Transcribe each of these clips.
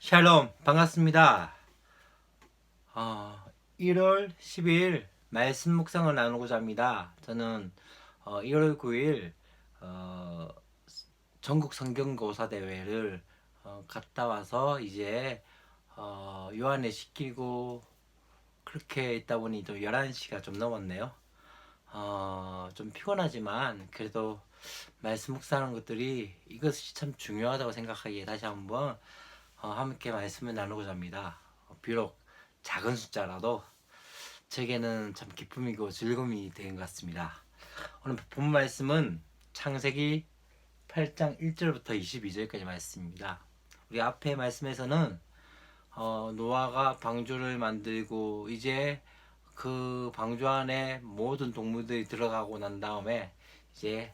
샬롬 반갑습니다. 1월 12일 말씀 묵상을 나누고자 합니다. 저는 1월 9일 전국 성경고사 대회를 갔다 와서 이제 요한에 시키고 그렇게 있다 보니 또 11시가 좀 넘었네요. 좀 피곤하지만 그래도 말씀 묵상하는 것들이 이것이 참 중요하다고 생각하기에 다시 한번 함께 말씀을 나누고자 합니다. 비록 작은 숫자라도 제게는 참 기쁨이고 즐거움이 된 것 같습니다. 오늘 본 말씀은 창세기 8장 1절부터 22절까지 말씀입니다. 우리 앞에 말씀에서는 노아가 방주를 만들고 이제 그 방주 안에 모든 동물들이 들어가고 난 다음에 이제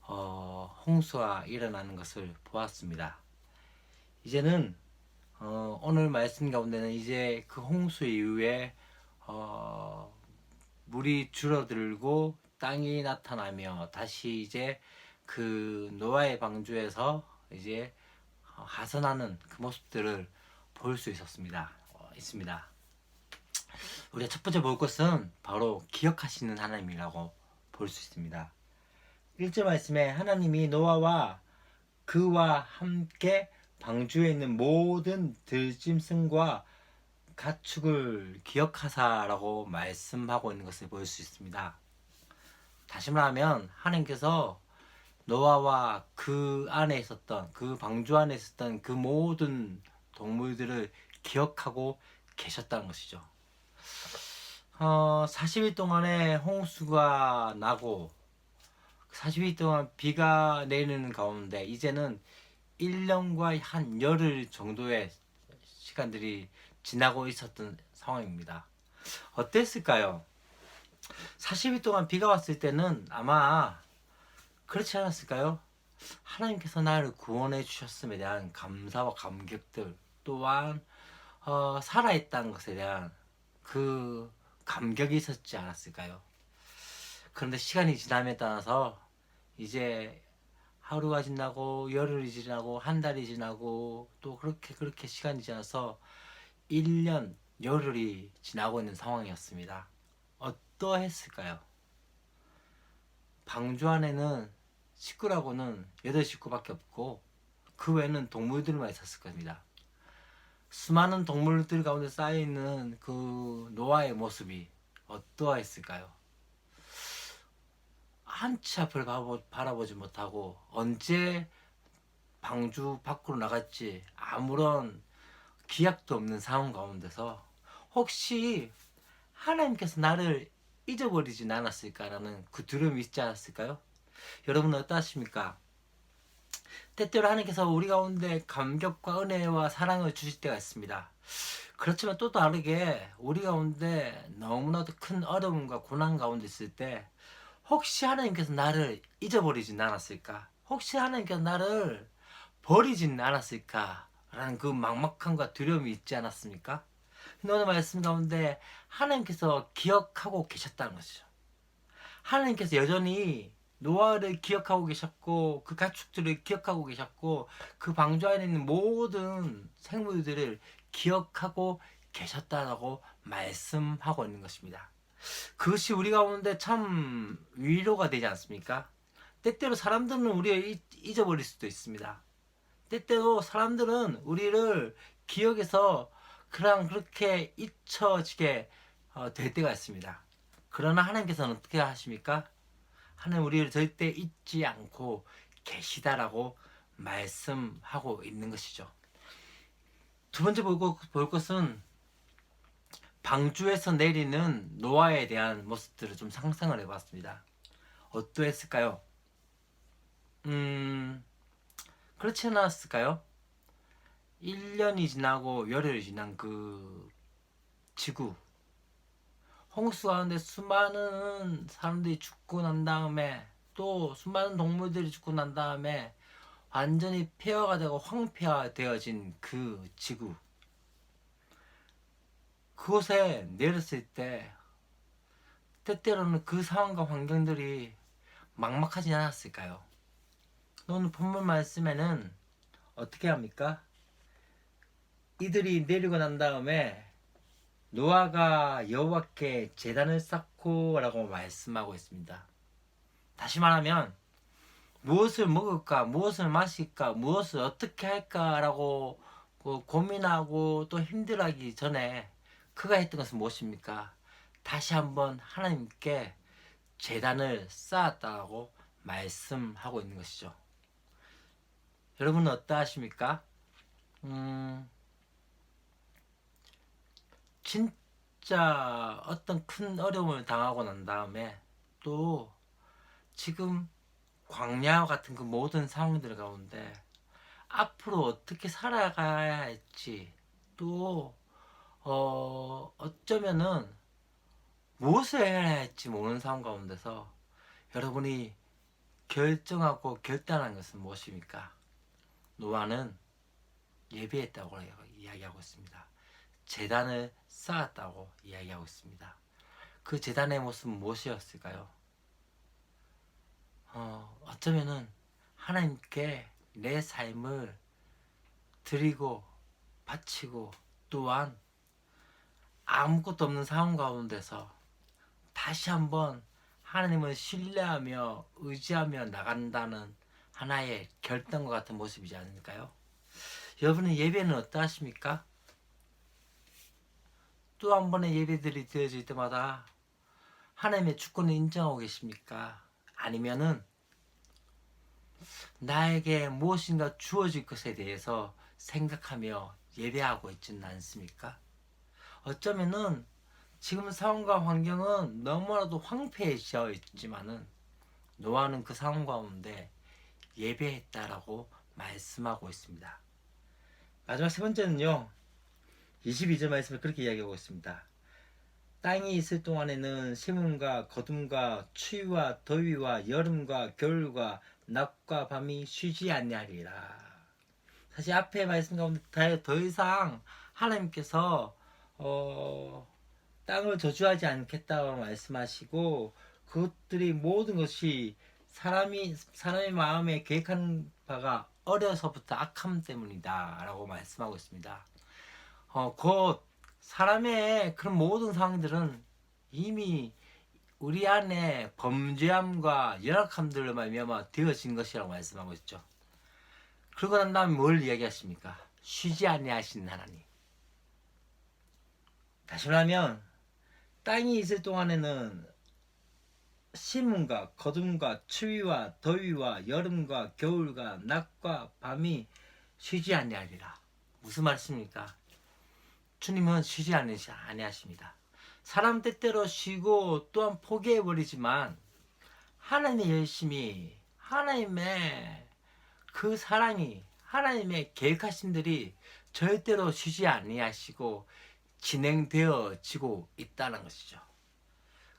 홍수가 일어나는 것을 보았습니다. 이제는 오늘 말씀 가운데는 이제 그 홍수 이후에 물이 줄어들고 땅이 나타나며 다시 이제 그 노아의 방주에서 이제 하선하는 그 모습들을 볼 수 있습니다. 우리가 첫 번째 볼 것은 바로 기억하시는 하나님이라고 볼 수 있습니다. 1절 말씀에 하나님이 노아와 그와 함께 방주에 있는 모든 들짐승과 가축을 기억하사라고 말씀하고 있는 것을 볼 수 있습니다. 다시 말하면 하나님께서 노아와 그 안에 있었던 그 방주 안에 있었던 그 모든 동물들을 기억하고 계셨다는 것이죠. 40일 동안에 홍수가 나고 40일 동안 비가 내리는 가운데 이제는 1년과 한 열흘 정도의 시간들이 지나고 있었던 상황입니다. 어땠을까요? 40일 동안 비가 왔을 때는 아마 그렇지 않았을까요? 하나님께서 나를 구원해 주셨음에 대한 감사와 감격들, 또한 살아있다는 것에 대한 그 감격이 있었지 않았을까요? 그런데 시간이 지남에 따라서 이제 하루가 지나고 열흘이 지나고 한 달이 지나고 또 그렇게 시간이 지나서 1년 열흘이 지나고 있는 상황이었습니다. 어떠했을까요? 방주 안에는 식구라고는 8식구밖에 없고 그 외에는 동물들만 있었을 겁니다. 수많은 동물들 가운데 쌓여있는 그 노아의 모습이 어떠했을까요? 한치 앞을 바라보지 못하고 언제 방주 밖으로 나갈지 아무런 기약도 없는 상황 가운데서 혹시 하나님께서 나를 잊어버리진 않았을까라는 그 두려움이 있지 않았을까요? 여러분은 어떠하십니까? 때때로 하나님께서 우리 가운데 감격과 은혜와 사랑을 주실 때가 있습니다. 그렇지만 또 다르게 우리 가운데 너무나도 큰 어려움과 고난 가운데 있을 때 혹시 하나님께서 나를 잊어버리진 않았을까? 혹시 하나님께서 나를 버리진 않았을까라는 그 막막함과 두려움이 있지 않았습니까? 오늘 말씀 가운데 하나님께서 기억하고 계셨다는 것이죠. 하나님께서 여전히 노아를 기억하고 계셨고 그 가축들을 기억하고 계셨고 그 방주 안에 있는 모든 생물들을 기억하고 계셨다라고 말씀하고 있는 것입니다. 그것이 우리 가운데 참 위로가 되지 않습니까? 때때로 사람들은 우리를 잊어버릴 수도 있습니다. 때때로 사람들은 우리를 기억에서 그냥 그렇게 잊혀지게 될 때가 있습니다. 그러나 하나님께서는 어떻게 하십니까? 하나님 우리를 절대 잊지 않고 계시다라고 말씀하고 있는 것이죠. 두 번째 볼 것은 방주에서 내리는 노아에 대한 모습들을 좀 상상을 해봤습니다. 어떠했을까요? 그렇지 않았을까요? 1년이 지나고 열흘이 지난 그 지구 홍수 가운데 수많은 사람들이 죽고 난 다음에 또 수많은 동물들이 죽고 난 다음에 완전히 폐허가 되고 황폐화되어진 그 지구 그곳에 내렸을 때 때때로는 그 상황과 환경들이 막막하지 않았을까요? 오늘 본문 말씀에는 어떻게 합니까? 이들이 내리고 난 다음에 노아가 여호와께 제단을 쌓고라고 말씀하고 있습니다. 다시 말하면 무엇을 먹을까, 무엇을 마실까, 무엇을 어떻게 할까라고 고민하고 또 힘들어하기 전에 그가 했던 것은 무엇입니까? 다시 한번 하나님께 제단을 쌓았다고 말씀하고 있는 것이죠. 여러분은 어떠하십니까? 진짜 어떤 큰 어려움을 당하고 난 다음에 또 지금 광야와 같은 그 모든 상황들 가운데 앞으로 어떻게 살아가야 할지 또 어쩌면은 무엇을 해야 할지 모르는 상황 가운데서 여러분이 결정하고 결단한 것은 무엇입니까? 노아는 예배했다고 이야기하고 있습니다. 제단을 쌓았다고 이야기하고 있습니다. 그 제단의 모습은 무엇이었을까요? 어쩌면은 하나님께 내 삶을 드리고 바치고 또한 아무것도 없는 상황 가운데서 다시 한번 하나님을 신뢰하며 의지하며 나간다는 하나의 결단과 같은 모습이지 않을까요? 여러분은 예배는 어떠하십니까? 또 한 번의 예배들이 드려질 때마다 하나님의 주권을 인정하고 계십니까? 아니면은 나에게 무엇인가 주어질 것에 대해서 생각하며 예배하고 있지는 않습니까? 어쩌면은 지금 상황과 환경은 너무나도 황폐해져 있지만은 노아는 그 상황 가운데 예배했다라고 말씀하고 있습니다. 마지막 세 번째는요. 22절 말씀을 그렇게 이야기하고 있습니다. 땅이 있을 동안에는 심음과 거둠과 추위와 더위와 여름과 겨울과 낮과 밤이 쉬지 아니하리라. 사실 앞에 말씀 가운데 더 이상 하나님께서 땅을 저주하지 않겠다고 말씀하시고 그것들이 모든 것이 사람의 마음에 계획한 바가 어려서부터 악함 때문이다 라고 말씀하고 있습니다. 곧 사람의 그런 모든 상황들은 이미 우리 안에 범죄함과 연약함들로 말미암아 되어진 것이라고 말씀하고 있죠. 그러고 난 다음에 뭘 이야기하십니까? 쉬지 아니하시는 하나님. 다시 말하면 땅이 있을 동안에는 심음과 거둠과 추위와 더위와 여름과 겨울과 낮과 밤이 쉬지 아니하리라. 무슨 말씀입니까? 주님은 쉬지 아니하십니다. 사람 때때로 쉬고 또한 포기해버리지만 하나님의 열심이 하나님의 그 사랑이 하나님의 계획하심들이 절대로 쉬지 아니하시고 진행되어지고 있다는 것이죠.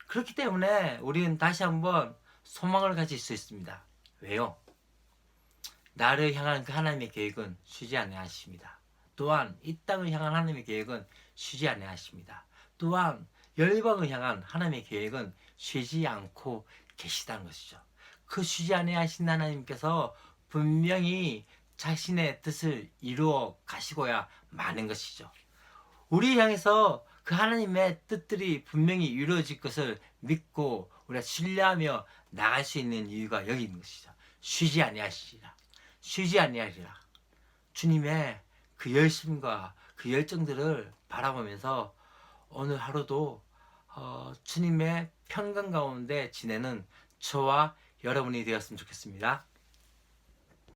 그렇기 때문에 우리는 다시 한번 소망을 가질 수 있습니다. 왜요? 나를 향한 그 하나님의 계획은 쉬지 아니하십니다. 또한 이 땅을 향한 하나님의 계획은 쉬지 아니하십니다. 또한 열방을 향한 하나님의 계획은 쉬지 않고 계시다는 것이죠. 그 쉬지 아니하신 하나님께서 분명히 자신의 뜻을 이루어 가시고야 마는 것이죠. 우리 향해서 그 하나님의 뜻들이 분명히 이루어질 것을 믿고 우리가 신뢰하며 나갈 수 있는 이유가 여기 있는 것이죠. 쉬지 아니하시리라. 쉬지 아니하리라. 주님의 그 열심과 그 열정들을 바라보면서 오늘 하루도 주님의 평강 가운데 지내는 저와 여러분이 되었으면 좋겠습니다.